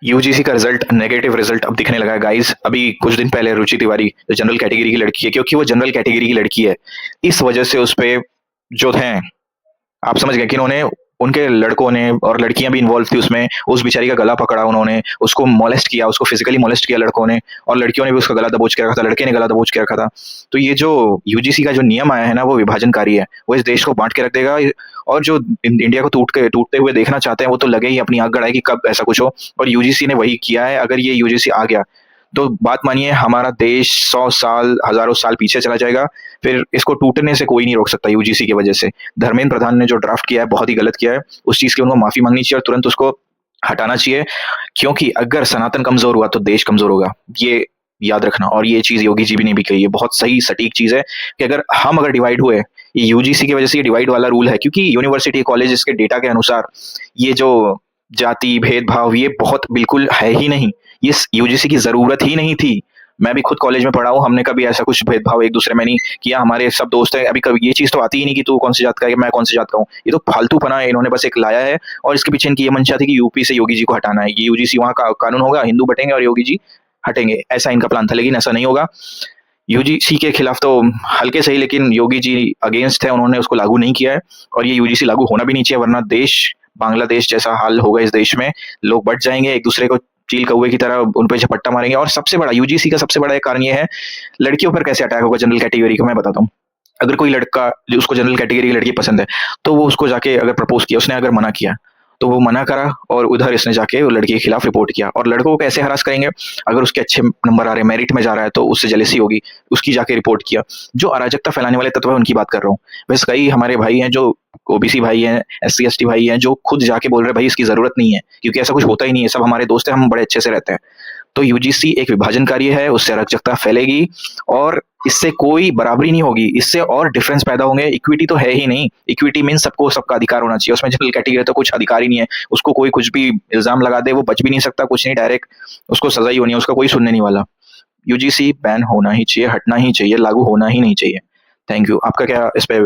UGC का result negative result अब दिखने लगा है गाइस। अभी कुछ दिन पहले रुचि तिवारी जो जनरल कैटेगरी की लड़की है, क्योंकि वो जनरल कैटेगरी की लड़की है, इस वजह से उस पे जो है, आप समझ गए कि इन्होंने, उनके लड़कों ने और लड़कियां भी इन्वॉल्व थी उसमें, उस बेचारी का गला पकड़ा उन्होंने, उसको मोलेस्ट किया, उसको फिजिकली मोलेस्ट किया लड़कों ने, और लड़कियों ने भी उसका गला दबोच के रखा था, लड़के ने गला दबोच के रखा था। तो ये जो यूजीसी का जो नियम आया है ना, वो विभाजनकारी है, वो इस देश को बांट के रख देगा। और जो इंडिया को टूटते हुए देखना चाहते हैं, वो तो लगे ही अपनी आग गड़ाए कि कब ऐसा कुछ हो। और यूजीसी ने वही किया है। अगर ये यूजीसी आ गया तो बात मानिए, हमारा देश 100 साल, हजारों साल पीछे चला जाएगा। फिर इसको टूटने से कोई नहीं रोक सकता यूजीसी की वजह से। धर्मेंद्र प्रधान ने जो ड्राफ्ट किया है बहुत ही गलत किया है, उस चीज की उनको माफी मांगनी चाहिए और तुरंत उसको हटाना चाहिए। क्योंकि अगर सनातन कमजोर हुआ तो देश कमजोर होगा, ये याद रखना। और ये चीज योगी जी भी ने भी कही है, बहुत सही सटीक चीज है कि अगर डिवाइड हुए, ये यूजीसी की वजह से ये डिवाइड वाला रूल है। क्योंकि यूनिवर्सिटी कॉलेज के डेटा के अनुसार ये जो जाति भेदभाव, ये बहुत बिल्कुल है ही नहीं। ये यूजीसी की जरूरत ही नहीं थी। मैं भी खुद कॉलेज में पढ़ा हूँ, हमने कभी ऐसा कुछ भेदभाव एक दूसरे में नहीं किया। हमारे सब दोस्त हैं, अभी कभी ये चीज तो आती ही नहीं कि तू कौन सी जात का है, मैं कौन सी जात का हूँ। ये तो फालतूपना है, इन्होंने बस एक लाया है। और इसके पीछे इनकी ये मंशा थी कि यूपी से योगी जी को हटाना है। ये यूजीसी वहाँ का कानून होगा, हिंदू बटेंगे और योगी जी हटेंगे, ऐसा इनका प्लान था। लेकिन ऐसा नहीं होगा। यूजीसी के खिलाफ तो हल्के सही, लेकिन योगी जी अगेंस्ट है, उन्होंने उसको लागू नहीं किया है। और ये यूजीसी लागू होना भी नहीं चाहिए, वरना देश बांग्लादेश जैसा हाल होगा इस देश में। लोग बट जाएंगे, एक दूसरे को चील कौवे की तरह उन पे झपट्टा मारेंगे। और सबसे बड़ा यूजीसी का सबसे बड़ा एक कारण ये है, लड़कियों पर कैसे अटैक होगा जनरल कैटेगरी का, मैं बताता हूँ। अगर कोई लड़का जो उसको जनरल कैटेगरी की लड़की पसंद है, तो वो उसको जाके अगर प्रपोज किया, उसने अगर मना किया, तो वो मना करा और उधर इसने जाके वो लड़की के खिलाफ रिपोर्ट किया। और लड़कों को कैसे हरास करेंगे, अगर उसके अच्छे नंबर आ रहे हैं, मेरिट में जा रहा है, तो उससे जेलेसी होगी, उसकी जाके रिपोर्ट किया। जो अराजकता फैलाने वाले तत्व है उनकी बात कर रहा हूँ। वैसे कई हमारे भाई हैं जो ओबीसी भाई हैं, एससी एसटी भाई हैं, जो खुद जाके बोल रहे हैं भाई इसकी जरूरत नहीं है, क्योंकि ऐसा कुछ होता ही नहीं है, सब हमारे दोस्त हैं, हम बड़े अच्छे से रहते हैं। तो यूजीसी एक विभाजनकारी है, उससे अराजकता फैलेगी और इससे कोई बराबरी नहीं होगी, इससे और डिफरेंस पैदा होंगे। इक्विटी तो है ही नहीं। इक्विटी मीन सबको सबका अधिकार होना चाहिए। उसमें जनरल कैटेगरी तो कुछ अधिकार ही नहीं है, उसको कोई कुछ भी इल्जाम लगा दे, वो बच भी नहीं सकता, कुछ नहीं, डायरेक्ट उसको सजा ही होनी है, उसका कोई सुनने नहीं वाला। यूजीसी बैन होना ही चाहिए, हटना ही चाहिए, लागू होना ही नहीं चाहिए। Thank you. आपका क्या इस पे